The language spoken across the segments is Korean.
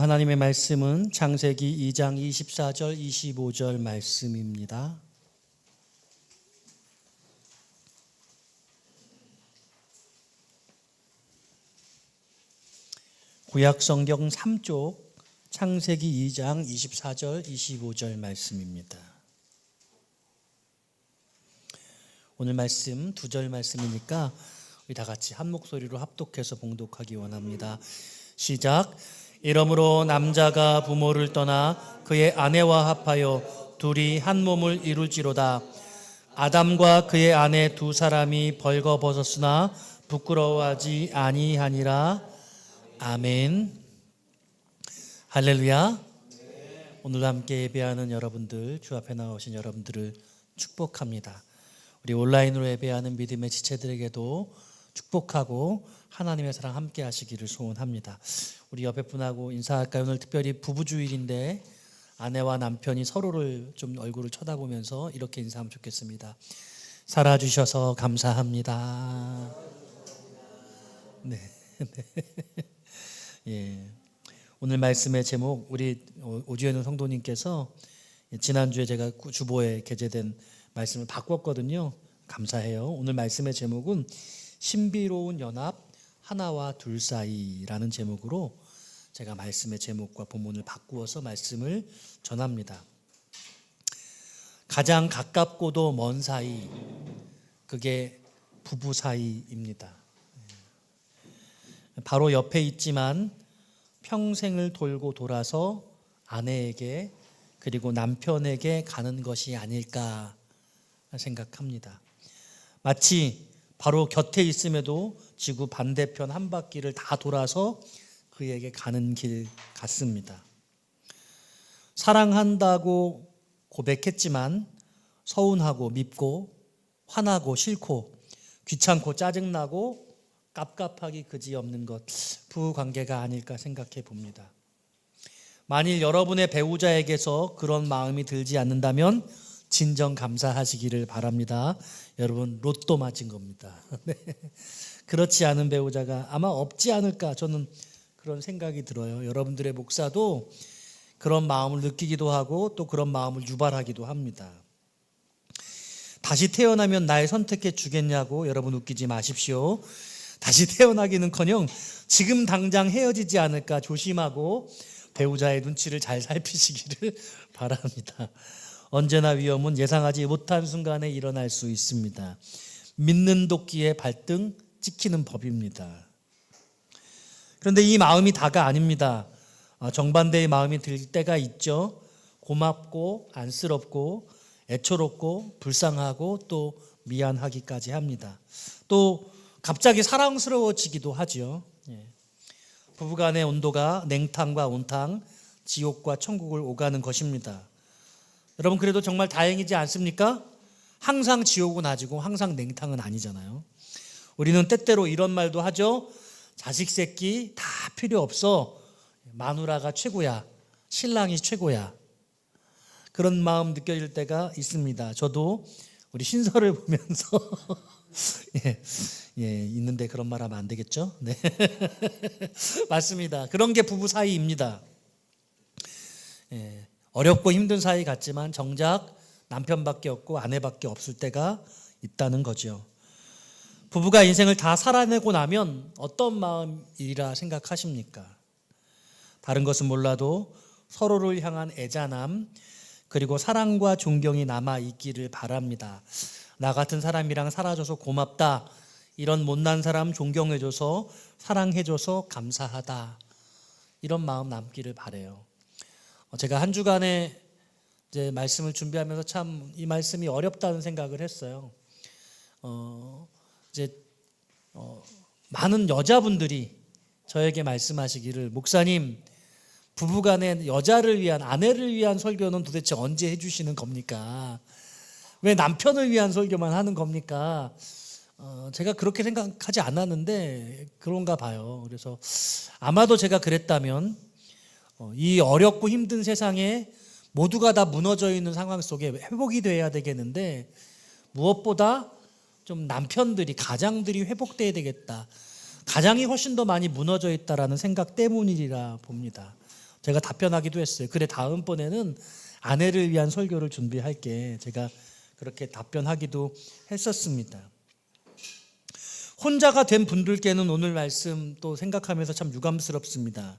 하나님의 말씀은 창세기 2장 24절 25절 말씀입니다. 구약성경 3쪽 창세기 2장 24절 25절 말씀입니다. 오늘 말씀 2절 말씀이니까 우리 다 같이 한 목소리로 합독해서 봉독하기 원합니다. 시작. 이러므로 남자가 부모를 떠나 그의 아내와 합하여 둘이 한 몸을 이룰지로다. 아담과 그의 아내 두 사람이 벌거벗었으나 부끄러워하지 아니하니라. 아멘. 할렐루야. 오늘 함께 예배하는 여러분들, 주 앞에 나오신 여러분들을 축복합니다. 우리 온라인으로 예배하는 믿음의 지체들에게도 축복하고 하나님의 사랑 함께 하시기를 소원합니다. 우리 옆에 분하고 인사할까요? 오늘 특별히 부부주일인데 아내와 남편이 서로를 좀 얼굴을 쳐다보면서 이렇게 인사하면 좋겠습니다. 살아주셔서 감사합니다. 네. 예. 오늘 말씀의 제목, 우리 오주현 성도님께서 지난주에 제가 주보에 게재된 말씀을 바꿨거든요. 감사해요. 오늘 말씀의 제목은 신비로운 연합 하나와 둘 사이라는 제목으로 제가 말씀의 제목과 본문을 바꾸어서 말씀을 전합니다. 가장 가깝고도 먼 사이, 그게 부부 사이입니다. 바로 옆에 있지만 평생을 돌고 돌아서 아내에게 그리고 남편에게 가는 것이 아닐까 생각합니다. 마치 바로 곁에 있음에도 지구 반대편 한 바퀴를 다 돌아서 그에게 가는 길 같습니다. 사랑한다고 고백했지만 서운하고 밉고 화나고 싫고 귀찮고 짜증나고 깝깝하기 그지없는 것, 부부관계가 아닐까 생각해 봅니다. 만일 여러분의 배우자에게서 그런 마음이 들지 않는다면 진정 감사하시기를 바랍니다. 여러분 로또 맞은 겁니다. 네. 그렇지 않은 배우자가 아마 없지 않을까 저는 그런 생각이 들어요. 여러분들의 목사도 그런 마음을 느끼기도 하고 또 그런 마음을 유발하기도 합니다. 다시 태어나면 날 선택해 주겠냐고 여러분 웃기지 마십시오. 다시 태어나기는커녕 지금 당장 헤어지지 않을까 조심하고 배우자의 눈치를 잘 살피시기를 바랍니다. 언제나 위험은 예상하지 못한 순간에 일어날 수 있습니다. 믿는 도끼의 발등 찍히는 법입니다. 그런데 이 마음이 다가 아닙니다. 정반대의 마음이 들 때가 있죠. 고맙고 안쓰럽고 애처롭고 불쌍하고 또 미안하기까지 합니다. 또 갑자기 사랑스러워지기도 하죠. 부부간의 온도가 냉탕과 온탕, 지옥과 천국을 오가는 것입니다. 여러분 그래도 정말 다행이지 않습니까? 항상 지옥은 아니고 항상 냉탕은 아니잖아요. 우리는 때때로 이런 말도 하죠. 자식 새끼 다 필요 없어. 마누라가 최고야. 신랑이 최고야. 그런 마음 느껴질 때가 있습니다. 저도 우리 신서를 보면서 있는데 그런 말 하면 안 되겠죠? 네. 맞습니다. 그런 게 부부 사이입니다. 어렵고 힘든 사이 같지만 정작 남편밖에 없고 아내밖에 없을 때가 있다는 거죠. 부부가 인생을 다 살아내고 나면 어떤 마음이라 생각하십니까? 다른 것은 몰라도 서로를 향한 애잔함 그리고 사랑과 존경이 남아있기를 바랍니다. 나 같은 사람이랑 살아줘서 고맙다. 이런 못난 사람 존경해줘서 사랑해줘서 감사하다. 이런 마음 남기를 바라요. 제가 한 주간에 이제 말씀을 준비하면서 참 이 말씀이 어렵다는 생각을 했어요. 많은 여자분들이 저에게 말씀하시기를 목사님 부부간에 여자를 위한 아내를 위한 설교는 도대체 언제 해주시는 겁니까? 왜 남편을 위한 설교만 하는 겁니까? 제가 그렇게 생각하지 않았는데 그런가 봐요. 그래서 아마도 제가 그랬다면 이 어렵고 힘든 세상에 모두가 다 무너져 있는 상황 속에 회복이 돼야 되겠는데 무엇보다 좀 남편들이 가장들이 회복돼야 되겠다. 가장이 훨씬 더 많이 무너져 있다라는 생각 때문이라 봅니다. 제가 답변하기도 했어요. 그래, 다음번에는 아내를 위한 설교를 준비할게. 제가 그렇게 답변하기도 했었습니다. 혼자가 된 분들께는 오늘 말씀 또 생각하면서 참 유감스럽습니다.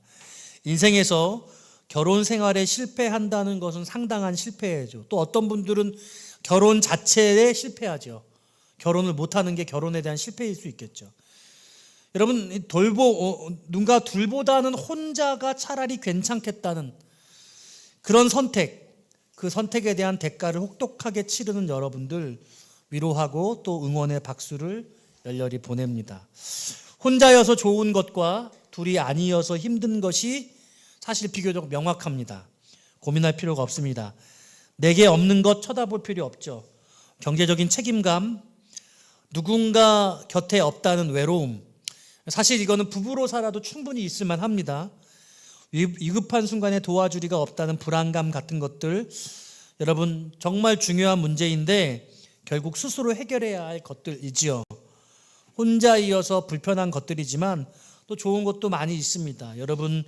인생에서 결혼 생활에 실패한다는 것은 상당한 실패죠. 또 어떤 분들은 결혼 자체에 실패하죠. 결혼을 못하는 게 결혼에 대한 실패일 수 있겠죠. 여러분, 누가 둘보다는 혼자가 차라리 괜찮겠다는 그런 선택, 그 선택에 대한 대가를 혹독하게 치르는 여러분들 위로하고 또 응원의 박수를 열렬히 보냅니다. 혼자여서 좋은 것과 둘이 아니어서 힘든 것이 사실 비교적 명확합니다. 고민할 필요가 없습니다. 내게 없는 것 쳐다볼 필요 없죠. 경제적인 책임감, 누군가 곁에 없다는 외로움, 사실 이거는 부부로 살아도 충분히 있을만 합니다. 위급한 순간에 도와줄 이가 없다는 불안감 같은 것들, 여러분 정말 중요한 문제인데 결국 스스로 해결해야 할 것들이지요. 혼자이어서 불편한 것들이지만 또 좋은 것도 많이 있습니다. 여러분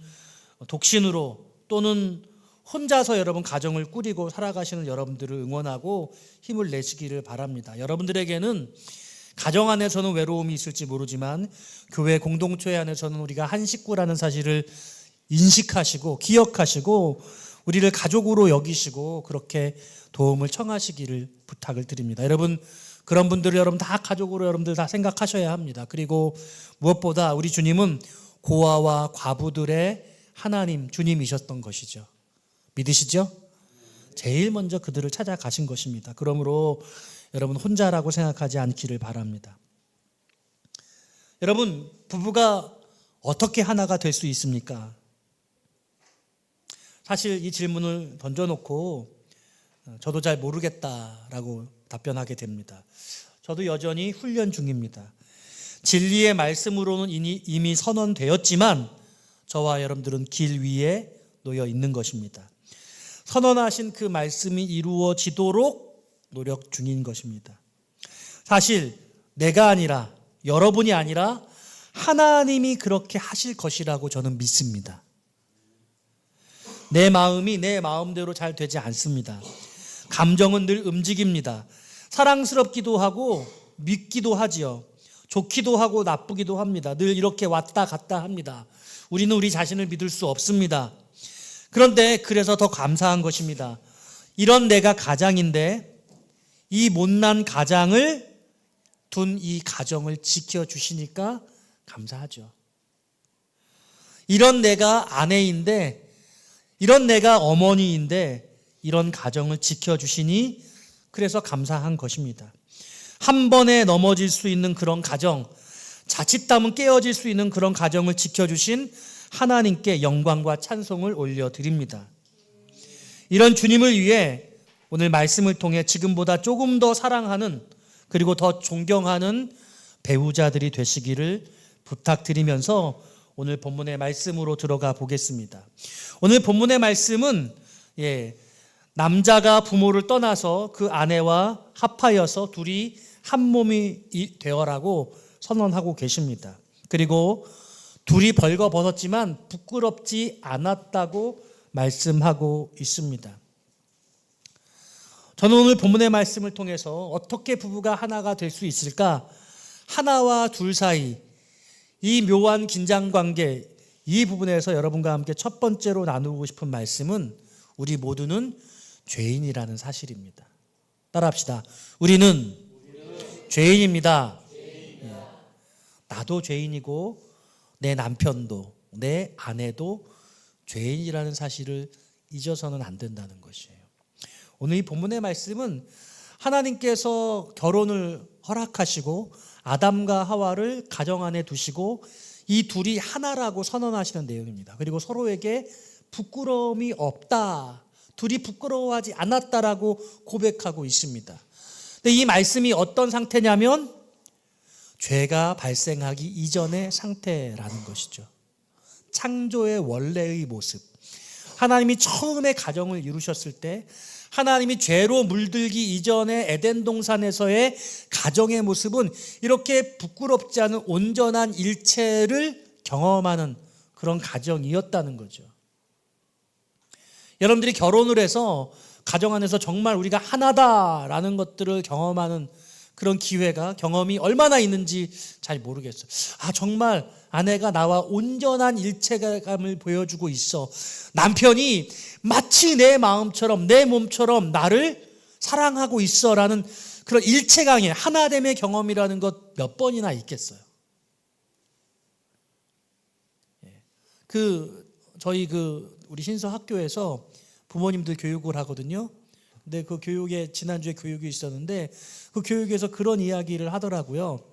독신으로 또는 혼자서 여러분 가정을 꾸리고 살아가시는 여러분들을 응원하고 힘을 내시기를 바랍니다. 여러분들에게는 가정 안에서는 외로움이 있을지 모르지만 교회 공동체 안에서는 우리가 한 식구라는 사실을 인식하시고 기억하시고 우리를 가족으로 여기시고 그렇게 도움을 청하시기를 부탁을 드립니다. 여러분 그런 분들을 여러분 다 가족으로 여러분들 다 생각하셔야 합니다. 그리고 무엇보다 우리 주님은 고아와 과부들의 하나님 주님이셨던 것이죠. 믿으시죠? 제일 먼저 그들을 찾아가신 것입니다. 그러므로 여러분 혼자라고 생각하지 않기를 바랍니다. 여러분 부부가 어떻게 하나가 될 수 있습니까? 사실 이 질문을 던져놓고 저도 잘 모르겠다라고 답변하게 됩니다. 저도 여전히 훈련 중입니다. 진리의 말씀으로는 이미 선언되었지만 저와 여러분들은 길 위에 놓여 있는 것입니다. 선언하신 그 말씀이 이루어지도록 노력 중인 것입니다. 사실 내가 아니라 여러분이 아니라 하나님이 그렇게 하실 것이라고 저는 믿습니다. 내 마음이 내 마음대로 잘 되지 않습니다. 감정은 늘 움직입니다. 사랑스럽기도 하고 믿기도 하지요. 좋기도 하고 나쁘기도 합니다. 늘 이렇게 왔다 갔다 합니다. 우리는 우리 자신을 믿을 수 없습니다. 그런데 그래서 더 감사한 것입니다. 이런 내가 가장인데 이 못난 가장을 둔 이 가정을 지켜주시니까 감사하죠. 이런 내가 아내인데 이런 내가 어머니인데 이런 가정을 지켜주시니 그래서 감사한 것입니다. 한 번에 넘어질 수 있는 그런 가정, 자칫하면 깨어질 수 있는 그런 가정을 지켜주신 하나님께 영광과 찬송을 올려드립니다. 이런 주님을 위해 오늘 말씀을 통해 지금보다 조금 더 사랑하는 그리고 더 존경하는 배우자들이 되시기를 부탁드리면서 오늘 본문의 말씀으로 들어가 보겠습니다. 오늘 본문의 말씀은 남자가 부모를 떠나서 그 아내와 합하여서 둘이 한 몸이 되어라고 선언하고 계십니다. 그리고 둘이 벌거벗었지만 부끄럽지 않았다고 말씀하고 있습니다. 저는 오늘 본문의 말씀을 통해서 어떻게 부부가 하나가 될 수 있을까? 하나와 둘 사이 이 묘한 긴장관계, 이 부분에서 여러분과 함께 첫 번째로 나누고 싶은 말씀은 우리 모두는 죄인이라는 사실입니다. 따라합시다. 우리는 죄인입니다. 나도 죄인이고 내 남편도 내 아내도 죄인이라는 사실을 잊어서는 안 된다는 것이에요. 오늘 이 본문의 말씀은 하나님께서 결혼을 허락하시고 아담과 하와를 가정 안에 두시고 이 둘이 하나라고 선언하시는 내용입니다. 그리고 서로에게 부끄러움이 없다, 둘이 부끄러워하지 않았다라고 고백하고 있습니다. 근데 이 말씀이 어떤 상태냐면 죄가 발생하기 이전의 상태라는 것이죠. 창조의 원래의 모습. 하나님이 처음에 가정을 이루셨을 때 하나님이 죄로 물들기 이전의 에덴 동산에서의 가정의 모습은 이렇게 부끄럽지 않은 온전한 일체를 경험하는 그런 가정이었다는 거죠. 여러분들이 결혼을 해서 가정 안에서 정말 우리가 하나다라는 것들을 경험하는 그런 경험이 얼마나 있는지 잘 모르겠어요. 정말 아내가 나와 온전한 일체감을 보여주고 있어. 남편이 마치 내 마음처럼 내 몸처럼 나를 사랑하고 있어라는 그런 일체감의 하나됨의 경험이라는 것 몇 번이나 있겠어요. 저희 우리 신서 학교에서 부모님들 교육을 하거든요. 근데 그 교육에 지난주에 교육이 있었는데 그 교육에서 그런 이야기를 하더라고요.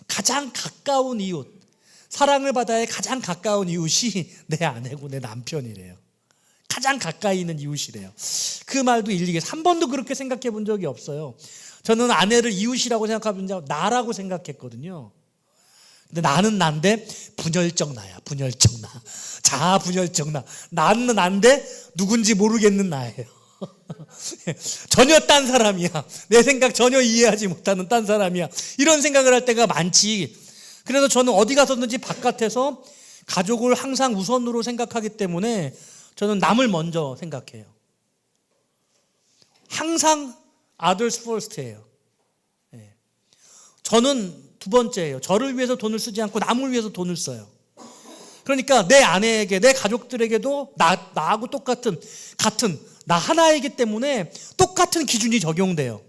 가장 가까운 이웃, 사랑을 받아야 가장 가까운 이웃이 내 아내고 내 남편이래요. 가장 가까이 있는 이웃이래요. 그 말도 일리게 한 번도 그렇게 생각해 본 적이 없어요. 저는 아내를 이웃이라고 생각하면 나라고 생각했거든요. 근데 나는 난데 분열적 나야. 분열적 나. 자아 분열적 나. 나는 난데 누군지 모르겠는 나예요. 전혀 딴 사람이야. 내 생각 전혀 이해하지 못하는 딴 사람이야. 이런 생각을 할 때가 많지. 그래서 저는 어디 가서든지 바깥에서 가족을 항상 우선으로 생각하기 때문에 저는 남을 먼저 생각해요. 항상 others first예요. 저는 두 번째예요. 저를 위해서 돈을 쓰지 않고 남을 위해서 돈을 써요. 그러니까 내 아내에게, 내 가족들에게도 나하고 같은 나 하나이기 때문에 똑같은 기준이 적용돼요.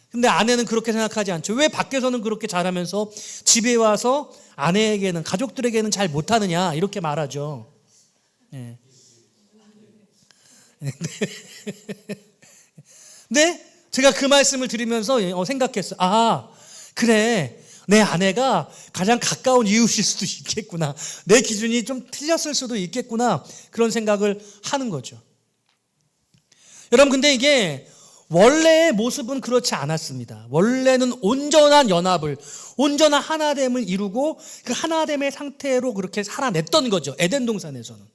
근데 아내는 그렇게 생각하지 않죠. 왜 밖에서는 그렇게 잘하면서 집에 와서 아내에게는, 가족들에게는 잘 못하느냐 이렇게 말하죠. 근데 제가 그 말씀을 드리면서 생각했어요. 그래, 내 아내가 가장 가까운 이웃일 수도 있겠구나. 내 기준이 좀 틀렸을 수도 있겠구나. 그런 생각을 하는 거죠. 여러분, 근데 이게 원래의 모습은 그렇지 않았습니다. 원래는 온전한 연합을, 온전한 하나됨을 이루고 그 하나됨의 상태로 그렇게 살아냈던 거죠. 에덴 동산에서는.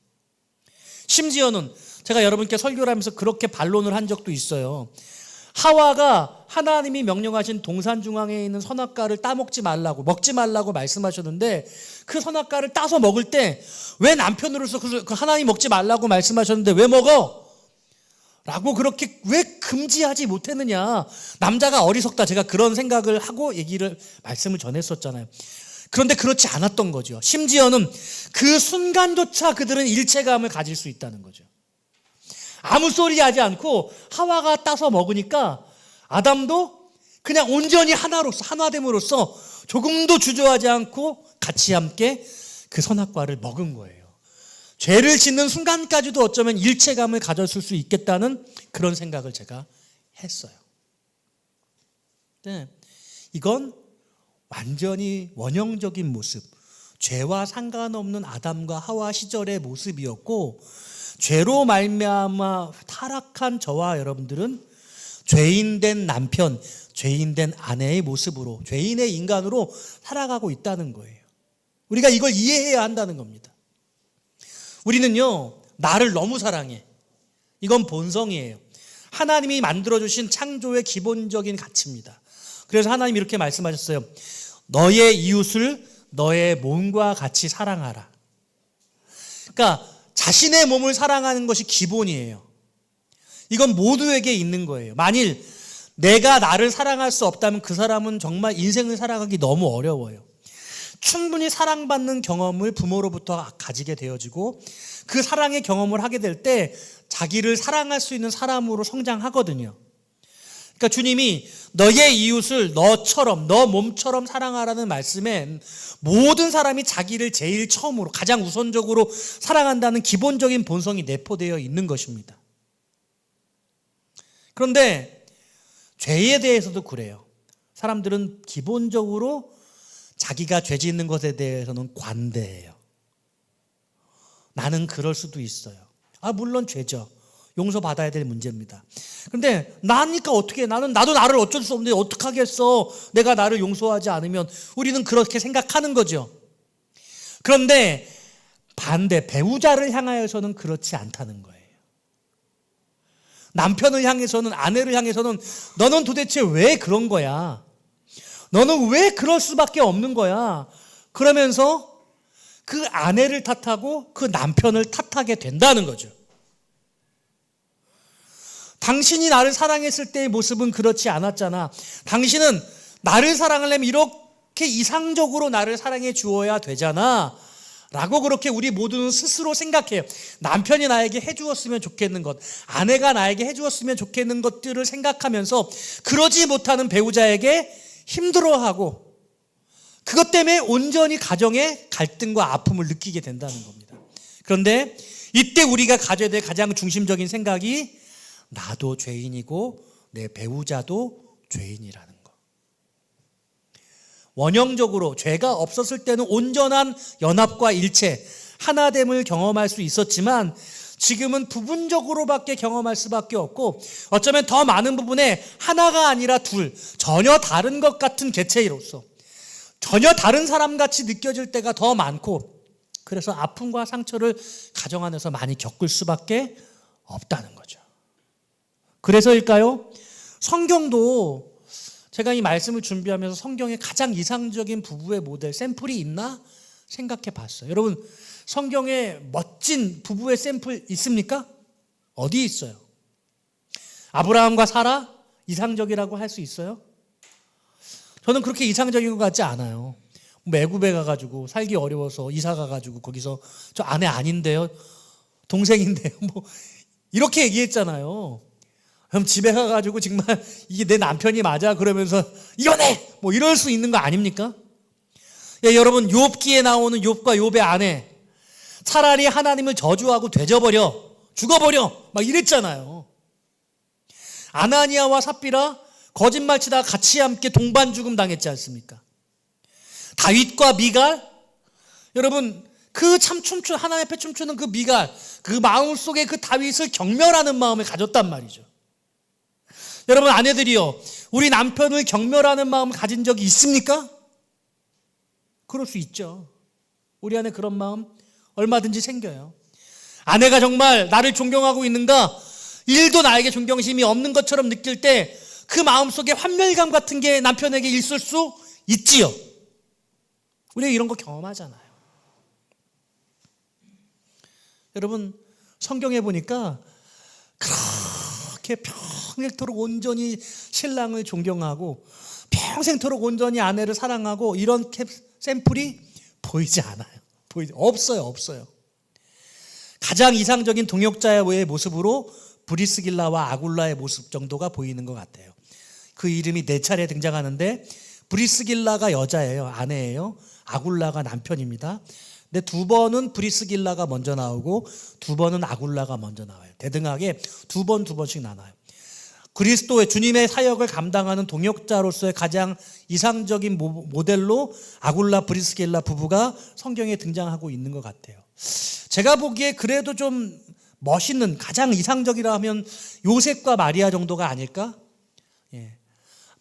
심지어는 제가 여러분께 설교를 하면서 그렇게 반론을 한 적도 있어요. 하와가 하나님이 명령하신 동산 중앙에 있는 선악과를 먹지 말라고 말씀하셨는데 그 선악과를 따서 먹을 때 왜 남편으로서 그 하나님 먹지 말라고 말씀하셨는데 왜 먹어? 라고 그렇게 왜 금지하지 못했느냐. 남자가 어리석다. 제가 그런 생각을 하고 말씀을 전했었잖아요. 그런데 그렇지 않았던 거죠. 심지어는 그 순간조차 그들은 일체감을 가질 수 있다는 거죠. 아무 소리 하지 않고 하와가 따서 먹으니까 아담도 그냥 온전히 하나됨으로써 조금도 주저하지 않고 같이 함께 그 선악과를 먹은 거예요. 죄를 짓는 순간까지도 어쩌면 일체감을 가졌을 수 있겠다는 그런 생각을 제가 했어요. 네, 이건 완전히 원형적인 모습, 죄와 상관없는 아담과 하와 시절의 모습이었고, 죄로 말미암아 타락한 저와 여러분들은 죄인된 남편, 죄인된 아내의 모습으로, 죄인의 인간으로 살아가고 있다는 거예요. 우리가 이걸 이해해야 한다는 겁니다. 우리는요, 나를 너무 사랑해. 이건 본성이에요. 하나님이 만들어주신 창조의 기본적인 가치입니다. 그래서 하나님이 이렇게 말씀하셨어요. 너의 이웃을 너의 몸과 같이 사랑하라. 그러니까 자신의 몸을 사랑하는 것이 기본이에요. 이건 모두에게 있는 거예요. 만일 내가 나를 사랑할 수 없다면 그 사람은 정말 인생을 살아가기 너무 어려워요. 충분히 사랑받는 경험을 부모로부터 가지게 되어지고 그 사랑의 경험을 하게 될 때 자기를 사랑할 수 있는 사람으로 성장하거든요. 그러니까 주님이 너의 이웃을 너처럼, 너 몸처럼 사랑하라는 말씀엔 모든 사람이 자기를 제일 처음으로, 가장 우선적으로 사랑한다는 기본적인 본성이 내포되어 있는 것입니다. 그런데 죄에 대해서도 그래요. 사람들은 기본적으로 자기가 죄 짓는 것에 대해서는 관대해요. 나는 그럴 수도 있어요. 물론 죄죠. 용서받아야 될 문제입니다. 그런데 나니까 어떻게, 나도 나를 어쩔 수 없는데 어떡하겠어. 내가 나를 용서하지 않으면. 우리는 그렇게 생각하는 거죠. 그런데 반대, 배우자를 향하여서는 그렇지 않다는 거예요. 남편을 향해서는, 아내를 향해서는 너는 도대체 왜 그런 거야? 너는 왜 그럴 수밖에 없는 거야? 그러면서 그 아내를 탓하고 그 남편을 탓하게 된다는 거죠. 당신이 나를 사랑했을 때의 모습은 그렇지 않았잖아. 당신은 나를 사랑하려면 이렇게 이상적으로 나를 사랑해 주어야 되잖아. 라고 그렇게 우리 모두는 스스로 생각해요. 남편이 나에게 해주었으면 좋겠는 것, 아내가 나에게 해주었으면 좋겠는 것들을 생각하면서 그러지 못하는 배우자에게 힘들어하고 그것 때문에 온전히 가정의 갈등과 아픔을 느끼게 된다는 겁니다. 그런데 이때 우리가 가져야 될 가장 중심적인 생각이 나도 죄인이고 내 배우자도 죄인이라는 것. 원형적으로 죄가 없었을 때는 온전한 연합과 일체, 하나됨을 경험할 수 있었지만 지금은 부분적으로밖에 경험할 수밖에 없고 어쩌면 더 많은 부분에 하나가 아니라 둘, 전혀 다른 것 같은 개체로서 전혀 다른 사람같이 느껴질 때가 더 많고 그래서 아픔과 상처를 가정 안에서 많이 겪을 수밖에 없다는 거죠. 그래서일까요? 성경도 제가 이 말씀을 준비하면서 성경에 가장 이상적인 부부의 모델, 샘플이 있나 생각해 봤어요. 여러분, 성경에 멋진 부부의 샘플 있습니까? 어디 있어요? 아브라함과 사라? 이상적이라고 할 수 있어요? 저는 그렇게 이상적인 것 같지 않아요. 애굽에 가가지고 살기 어려워서 이사 가가지고 거기서 저 아내 아닌데요, 동생인데요, 뭐 이렇게 얘기했잖아요. 그럼 집에 가가지고 정말 이게 내 남편이 맞아 그러면서 이혼해 뭐 이럴 수 있는 거 아닙니까? 예, 여러분, 욥기에 나오는 욥과 욥의 아내 차라리 하나님을 저주하고 되져버려 죽어버려 막 이랬잖아요. 아나니아와 삽비라 거짓말치다가 같이 함께 동반 죽음 당했지 않습니까? 다윗과 미갈, 여러분, 그 참 하나님 앞에 춤추는 그 미갈, 그 마음속에 그 다윗을 경멸하는 마음을 가졌단 말이죠. 여러분, 아내들이요, 우리 남편을 경멸하는 마음을 가진 적이 있습니까? 그럴 수 있죠. 우리 안에 그런 마음 얼마든지 생겨요. 아내가 정말 나를 존경하고 있는가, 1도 나에게 존경심이 없는 것처럼 느낄 때 그 마음속에 환멸감 같은 게 남편에게 있을 수 있지요. 우리가 이런 거 경험하잖아요. 여러분, 성경에 보니까 그렇게 평생토록 온전히 신랑을 존경하고 평생토록 온전히 아내를 사랑하고 이런 샘플이 보이지 않아요. 없어요. 가장 이상적인 동역자의 모습으로 브리스길라와 아굴라의 모습 정도가 보이는 것 같아요. 그 이름이 4차례 등장하는데 브리스길라가 여자예요. 아내예요. 아굴라가 남편입니다. 근데 2번은 브리스길라가 먼저 나오고 2번은 아굴라가 먼저 나와요. 대등하게 2번씩 나눠요. 그리스도의 주님의 사역을 감당하는 동역자로서의 가장 이상적인 모델로 아굴라 브리스길라 부부가 성경에 등장하고 있는 것 같아요. 제가 보기에 그래도 좀 멋있는, 가장 이상적이라 하면 요셉과 마리아 정도가 아닐까? 예.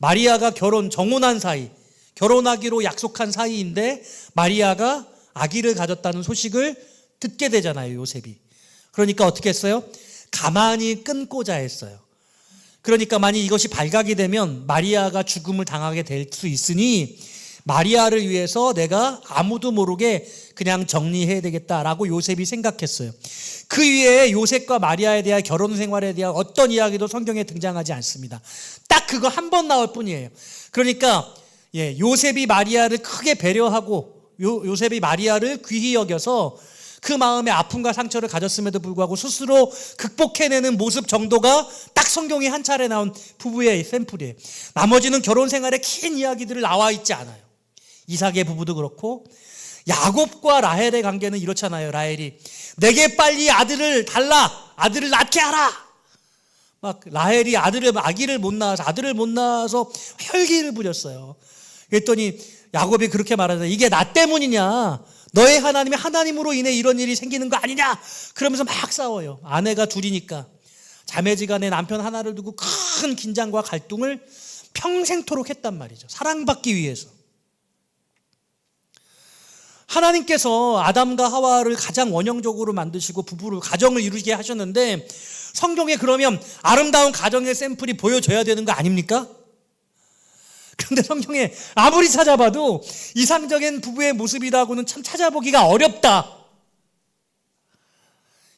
마리아가 정혼한 사이, 결혼하기로 약속한 사이인데 마리아가 아기를 가졌다는 소식을 듣게 되잖아요, 요셉이. 그러니까 어떻게 했어요? 가만히 끊고자 했어요. 그러니까 만약 이것이 발각이 되면 마리아가 죽음을 당하게 될 수 있으니 마리아를 위해서 내가 아무도 모르게 그냥 정리해야 되겠다라고 요셉이 생각했어요. 그 위에 요셉과 마리아에 대한 결혼 생활에 대한 어떤 이야기도 성경에 등장하지 않습니다. 딱 그거 한 번 나올 뿐이에요. 그러니까 요셉이 마리아를 크게 배려하고 요셉이 마리아를 귀히 여겨서 그 마음의 아픔과 상처를 가졌음에도 불구하고 스스로 극복해내는 모습 정도가 딱 성경에 한 차례 나온 부부의 샘플이에요. 나머지는 결혼 생활의 긴 이야기들을 나와 있지 않아요. 이삭의 부부도 그렇고 야곱과 라헬의 관계는 이렇잖아요. 라헬이 내게 빨리 아들을 달라, 아들을 낳게 하라. 막 라헬이 아기를 못 낳아서 혈기를 부렸어요. 그랬더니 야곱이 그렇게 말하잖아요. 이게 나 때문이냐? 너의 하나님이 하나님으로 인해 이런 일이 생기는 거 아니냐? 그러면서 막 싸워요. 아내가 둘이니까 자매지간에 남편 하나를 두고 큰 긴장과 갈등을 평생토록 했단 말이죠. 사랑받기 위해서. 하나님께서 아담과 하와를 가장 원형적으로 만드시고 부부를, 가정을 이루게 하셨는데 성경에 그러면 아름다운 가정의 샘플이 보여줘야 되는 거 아닙니까? 그런데 성경에 아무리 찾아봐도 이상적인 부부의 모습이라고는 참 찾아보기가 어렵다.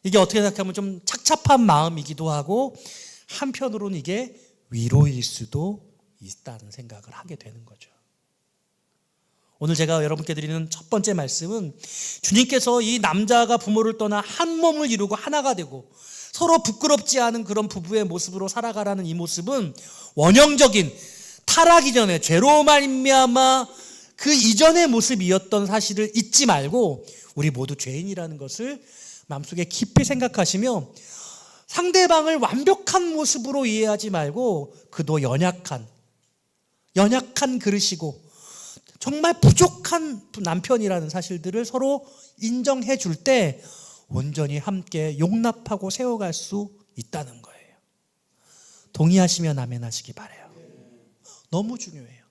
이게 어떻게 생각하면 좀 착잡한 마음이기도 하고 한편으로는 이게 위로일 수도 있다는 생각을 하게 되는 거죠. 오늘 제가 여러분께 드리는 첫 번째 말씀은 주님께서 이 남자가 부모를 떠나 한 몸을 이루고 하나가 되고 서로 부끄럽지 않은 그런 부부의 모습으로 살아가라는 이 모습은 원형적인 타락 이전에 죄로 말미암아 그 이전의 모습이었던 사실을 잊지 말고 우리 모두 죄인이라는 것을 마음속에 깊이 생각하시며 상대방을 완벽한 모습으로 이해하지 말고 그도 연약한 그릇이고 정말 부족한 남편이라는 사실들을 서로 인정해 줄 때 온전히 함께 용납하고 세워갈 수 있다는 거예요. 동의하시면 아멘 하시기 바라요. 너무 중요해요.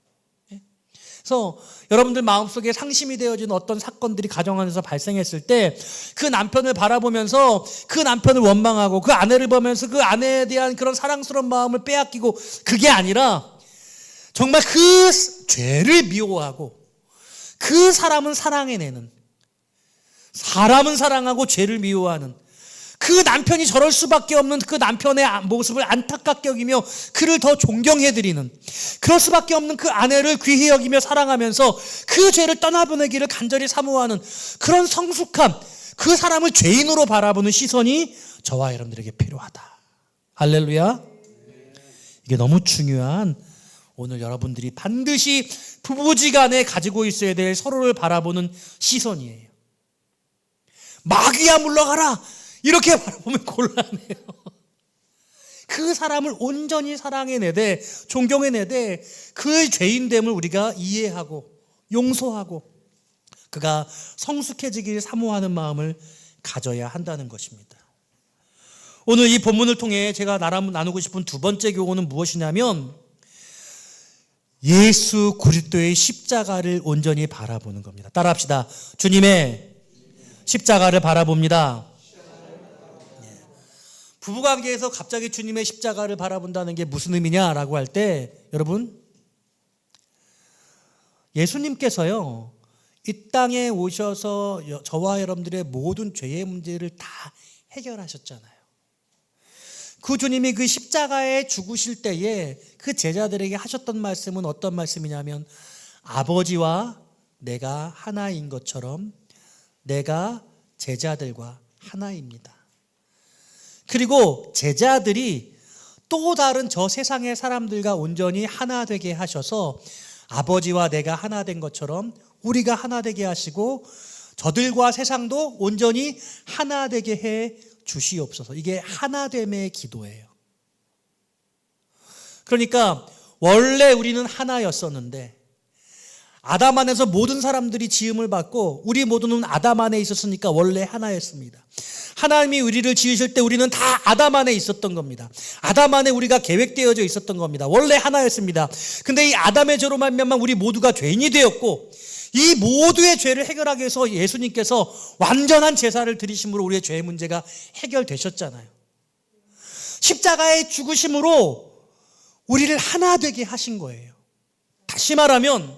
그래서 여러분들 마음속에 상심이 되어진 어떤 사건들이 가정 안에서 발생했을 때 그 남편을 바라보면서 그 남편을 원망하고 그 아내를 보면서 그 아내에 대한 그런 사랑스러운 마음을 빼앗기고 그게 아니라 정말 그 죄를 미워하고 그 사람은 사랑해내는 사람은 사랑하고 죄를 미워하는 그 남편이 저럴 수밖에 없는 그 남편의 모습을 안타깝게 여기며 그를 더 존경해드리는 그럴 수밖에 없는 그 아내를 귀히 여기며 사랑하면서 그 죄를 떠나보내기를 간절히 사모하는 그런 성숙함 그 사람을 죄인으로 바라보는 시선이 저와 여러분들에게 필요하다. 할렐루야. 이게 너무 중요한 오늘 여러분들이 반드시 부부지간에 가지고 있어야 될 서로를 바라보는 시선이에요. 마귀야 물러가라 이렇게 바라보면 곤란해요. 그 사람을 온전히 사랑해내되 존경해내되 그의 죄인됨을 우리가 이해하고 용서하고 그가 성숙해지기를 사모하는 마음을 가져야 한다는 것입니다. 오늘 이 본문을 통해 제가 나누고 싶은 두 번째 교훈은 무엇이냐면 예수 그리스도의 십자가를 온전히 바라보는 겁니다. 따라합시다. 주님의 십자가를 바라봅니다. 부부관계에서 갑자기 주님의 십자가를 바라본다는 게 무슨 의미냐라고 할 때 여러분 예수님께서요 이 땅에 오셔서 저와 여러분들의 모든 죄의 문제를 다 해결하셨잖아요. 그 주님이 그 십자가에 죽으실 때에 그 제자들에게 하셨던 말씀은 어떤 말씀이냐면 아버지와 내가 하나인 것처럼 내가 제자들과 하나입니다. 그리고 제자들이 또 다른 저 세상의 사람들과 온전히 하나 되게 하셔서 아버지와 내가 하나 된 것처럼 우리가 하나 되게 하시고 저들과 세상도 온전히 하나 되게 해 주시옵소서. 이게 하나됨의 기도예요. 그러니까 원래 우리는 하나였었는데 아담 안에서 모든 사람들이 지음을 받고 우리 모두는 아담 안에 있었으니까 원래 하나였습니다. 하나님이 우리를 지으실 때 우리는 다 아담 안에 있었던 겁니다. 아담 안에 우리가 계획되어져 있었던 겁니다. 원래 하나였습니다. 근데 이 아담의 죄로 말미암아 우리 모두가 죄인이 되었고 이 모두의 죄를 해결하기 위해서 예수님께서 완전한 제사를 드리심으로 우리의 죄의 문제가 해결되셨잖아요. 십자가의 죽으심으로 우리를 하나 되게 하신 거예요. 다시 말하면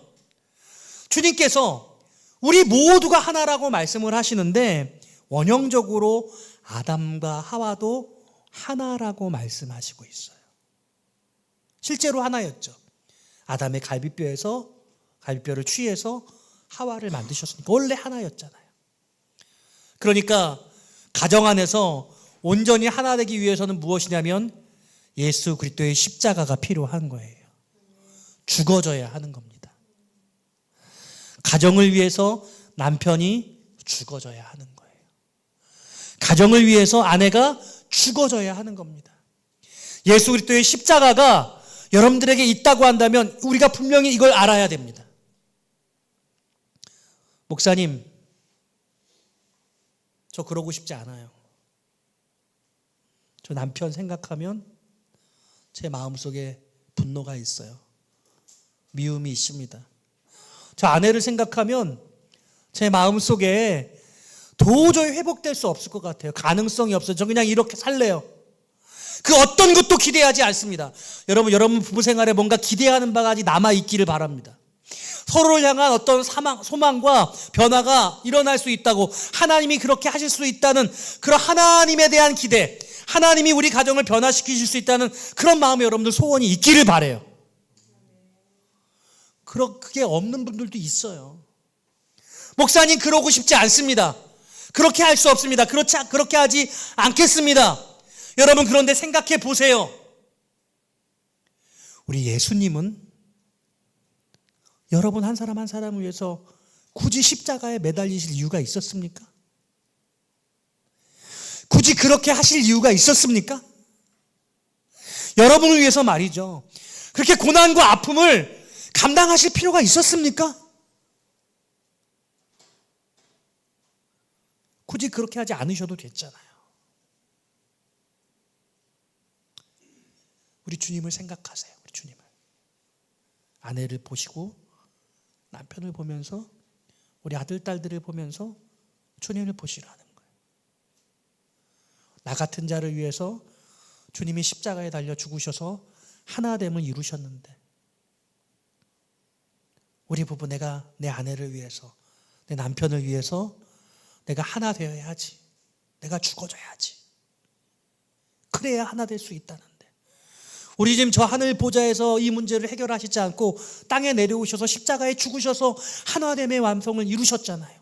주님께서 우리 모두가 하나라고 말씀을 하시는데 원형적으로 아담과 하와도 하나라고 말씀하시고 있어요. 실제로 하나였죠. 아담의 갈비뼈를 취해서 하와를 만드셨으니까 원래 하나였잖아요. 그러니까 가정 안에서 온전히 하나 되기 위해서는 무엇이냐면 예수 그리스도의 십자가가 필요한 거예요. 죽어져야 하는 겁니다. 가정을 위해서 남편이 죽어져야 하는 거예요. 가정을 위해서 아내가 죽어져야 하는 겁니다. 예수 그리스도의 십자가가 여러분들에게 있다고 한다면 우리가 분명히 이걸 알아야 됩니다. 목사님, 저 그러고 싶지 않아요. 저 남편 생각하면 제 마음속에 분노가 있어요. 미움이 있습니다. 저 아내를 생각하면 제 마음속에 도저히 회복될 수 없을 것 같아요. 가능성이 없어요. 저 그냥 이렇게 살래요. 그 어떤 것도 기대하지 않습니다. 여러분 부부 생활에 뭔가 기대하는 바가 아직 남아있기를 바랍니다. 서로를 향한 어떤 소망과 변화가 일어날 수 있다고, 하나님이 그렇게 하실 수 있다는 그런 하나님에 대한 기대, 하나님이 우리 가정을 변화시키실 수 있다는 그런 마음에 여러분들 소원이 있기를 바라요. 그게 없는 분들도 있어요. 목사님, 그러고 싶지 않습니다. 그렇게 할 수 없습니다. 그렇게 하지 않겠습니다. 여러분, 그런데 생각해 보세요. 우리 예수님은 여러분 한 사람 한 사람을 위해서 굳이 십자가에 매달리실 이유가 있었습니까? 굳이 그렇게 하실 이유가 있었습니까? 여러분을 위해서 말이죠. 그렇게 고난과 아픔을 감당하실 필요가 있었습니까? 굳이 그렇게 하지 않으셔도 됐잖아요. 우리 주님을 생각하세요. 우리 주님을. 아내를 보시고 남편을 보면서 우리 아들, 딸들을 보면서 주님을 보시라는 거예요. 나 같은 자를 위해서 주님이 십자가에 달려 죽으셔서 하나됨을 이루셨는데, 우리 부부, 내가 내 아내를 위해서, 내 남편을 위해서 내가 하나 되어야지. 내가 죽어줘야지. 그래야 하나 될 수 있다는데, 우리 지금 저 하늘 보좌에서 이 문제를 해결하시지 않고 땅에 내려오셔서 십자가에 죽으셔서 하나됨의 완성을 이루셨잖아요.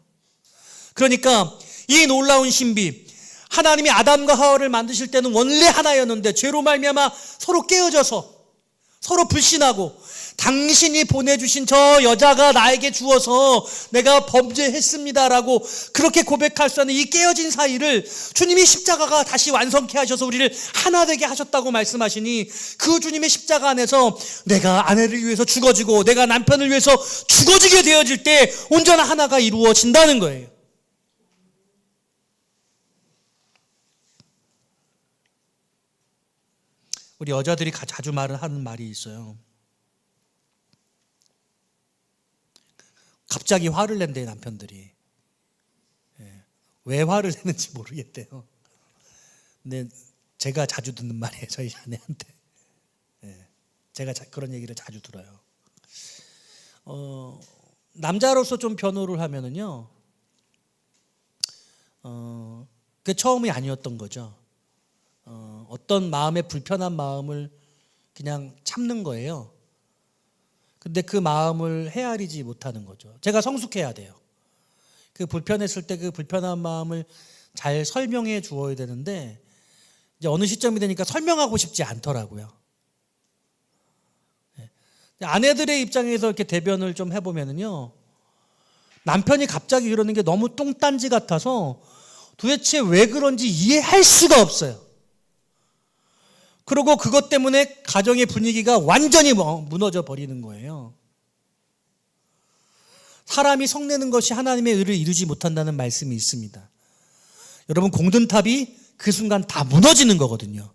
그러니까 이 놀라운 신비, 하나님이 아담과 하와를 만드실 때는 원래 하나였는데 죄로 말미암아 서로 깨어져서 서로 불신하고, 당신이 보내주신 저 여자가 나에게 주어서 내가 범죄했습니다라고 그렇게 고백할 수 있는 이 깨어진 사이를 주님이 십자가가 다시 완성케 하셔서 우리를 하나 되게 하셨다고 말씀하시니, 그 주님의 십자가 안에서 내가 아내를 위해서 죽어지고 내가 남편을 위해서 죽어지게 되어질 때 온전한 하나가 이루어진다는 거예요. 우리 여자들이 자주 하는 말이 있어요. 갑자기 화를 낸대요, 남편들이. 왜 화를 내는지 모르겠대요. 근데 제가 자주 듣는 말이에요, 저희 아내한테. 제가 그런 얘기를 자주 들어요. 남자로서 좀 변호를 하면은요, 그게 처음이 아니었던 거죠. 어떤 마음의 불편한 마음을 그냥 참는 거예요. 근데 그 마음을 헤아리지 못하는 거죠. 제가 성숙해야 돼요. 그 불편했을 때 그 불편한 마음을 잘 설명해 주어야 되는데, 이제 어느 시점이 되니까 설명하고 싶지 않더라고요. 아내들의 입장에서 이렇게 대변을 좀 해보면은요, 남편이 갑자기 이러는 게 너무 뚱딴지 같아서 도대체 왜 그런지 이해할 수가 없어요. 그리고 그것 때문에 가정의 분위기가 완전히 무너져 버리는 거예요. 사람이 성내는 것이 하나님의 의를 이루지 못한다는 말씀이 있습니다. 여러분, 공든탑이 그 순간 다 무너지는 거거든요.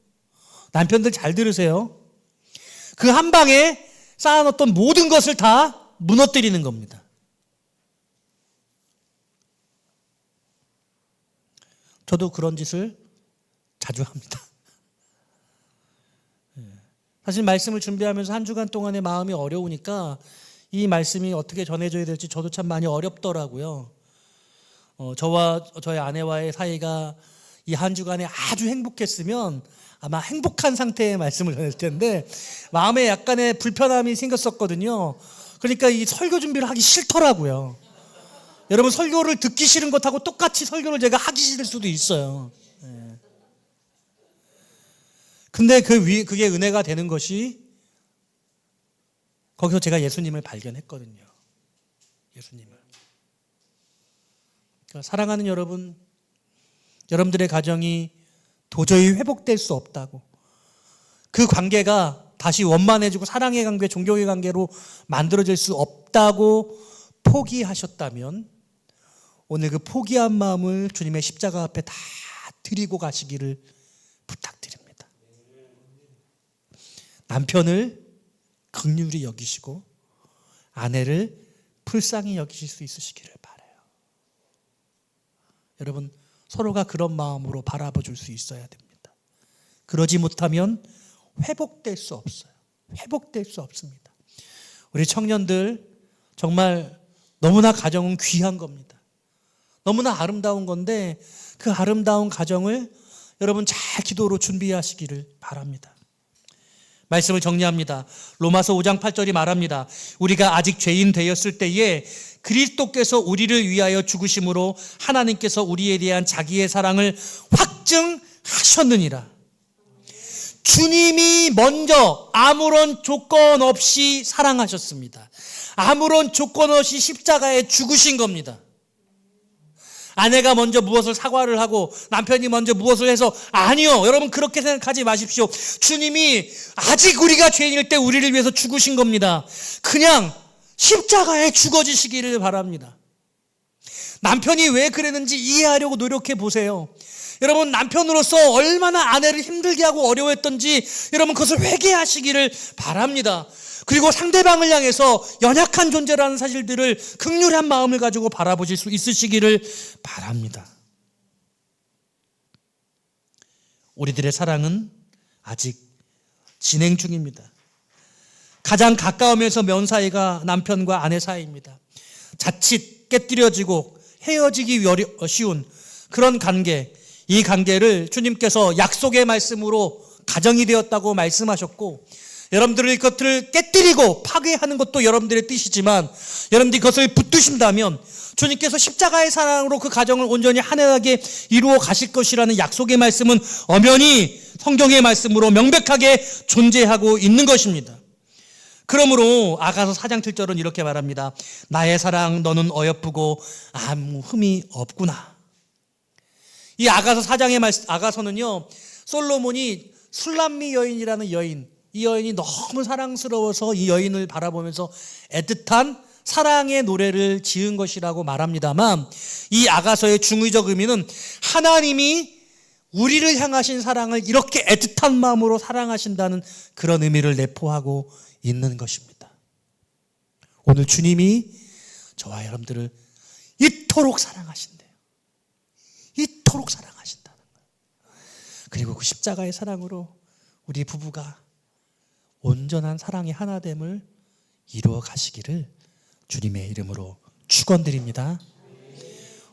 남편들 잘 들으세요. 그 한 방에 쌓아놓던 모든 것을 다 무너뜨리는 겁니다. 저도 그런 짓을 자주 합니다. 사실 말씀을 준비하면서 한 주간 동안의 마음이 어려우니까 이 말씀이 어떻게 전해져야 될지 저도 참 많이 어렵더라고요. 저와 저의 아내와의 사이가 이 한 주간에 아주 행복했으면 아마 행복한 상태의 말씀을 전했을 텐데, 마음에 약간의 불편함이 생겼었거든요. 그러니까 이 설교 준비를 하기 싫더라고요. 여러분, 설교를 듣기 싫은 것하고 똑같이 설교를 제가 하기 싫을 수도 있어요. 근데 그게 은혜가 되는 것이, 거기서 제가 예수님을 발견했거든요. 예수님을. 그러니까 사랑하는 여러분, 여러분들의 가정이 도저히 회복될 수 없다고, 그 관계가 다시 원만해지고 사랑의 관계, 존경의 관계로 만들어질 수 없다고 포기하셨다면, 오늘 그 포기한 마음을 주님의 십자가 앞에 다 드리고 가시기를 부탁드립니다. 남편을 긍휼히 여기시고 아내를 불쌍히 여기실 수 있으시기를 바라요. 여러분, 서로가 그런 마음으로 바라봐 줄 수 있어야 됩니다. 그러지 못하면 회복될 수 없어요. 회복될 수 없습니다. 우리 청년들, 정말 너무나 가정은 귀한 겁니다. 너무나 아름다운 건데 그 아름다운 가정을 여러분 잘 기도로 준비하시기를 바랍니다. 말씀을 정리합니다. 로마서 5장 8절이 말합니다. 우리가 아직 죄인 되었을 때에 그리스도께서 우리를 위하여 죽으심으로 하나님께서 우리에 대한 자기의 사랑을 확증하셨느니라. 주님이 먼저 아무런 조건 없이 사랑하셨습니다. 아무런 조건 없이 십자가에 죽으신 겁니다. 아내가 먼저 무엇을 사과를 하고 남편이 먼저 무엇을 해서 아니요. 여러분 그렇게 생각하지 마십시오. 주님이 아직 우리가 죄인일 때 우리를 위해서 죽으신 겁니다. 그냥 십자가에 죽어지시기를 바랍니다. 남편이 왜 그랬는지 이해하려고 노력해 보세요. 여러분 남편으로서 얼마나 아내를 힘들게 하고 어려워했던지 여러분 그것을 회개하시기를 바랍니다. 그리고 상대방을 향해서 연약한 존재라는 사실들을 긍휼한 마음을 가지고 바라보실 수 있으시기를 바랍니다. 우리들의 사랑은 아직 진행 중입니다. 가장 가까우면서 먼 사이가 남편과 아내 사이입니다. 자칫 깨뜨려지고 헤어지기 쉬운 그런 관계, 이 관계를 주님께서 약속의 말씀으로 가정이 되었다고 말씀하셨고 여러분들이 이것들을 깨뜨리고 파괴하는 것도 여러분들의 뜻이지만 여러분들이 그것을 붙드신다면 주님께서 십자가의 사랑으로 그 가정을 온전히 한행하게 이루어 가실 것이라는 약속의 말씀은 엄연히 성경의 말씀으로 명백하게 존재하고 있는 것입니다. 그러므로 아가서 4장 7절은 이렇게 말합니다. 나의 사랑 너는 어여쁘고 아무 흠이 없구나. 이 아가서 4장의 아가서는요, 솔로몬이 술람미 여인이라는 여인, 이 여인이 너무 사랑스러워서 이 여인을 바라보면서 애틋한 사랑의 노래를 지은 것이라고 말합니다만 이 아가서의 중의적 의미는 하나님이 우리를 향하신 사랑을 이렇게 애틋한 마음으로 사랑하신다는 그런 의미를 내포하고 있는 것입니다. 오늘 주님이 저와 여러분들을 이토록 사랑하신대요. 이토록 사랑하신다는 거예요. 그리고 그 십자가의 사랑으로 우리 부부가 온전한 사랑의 하나됨을 이루어 가시기를 주님의 이름으로 축원드립니다.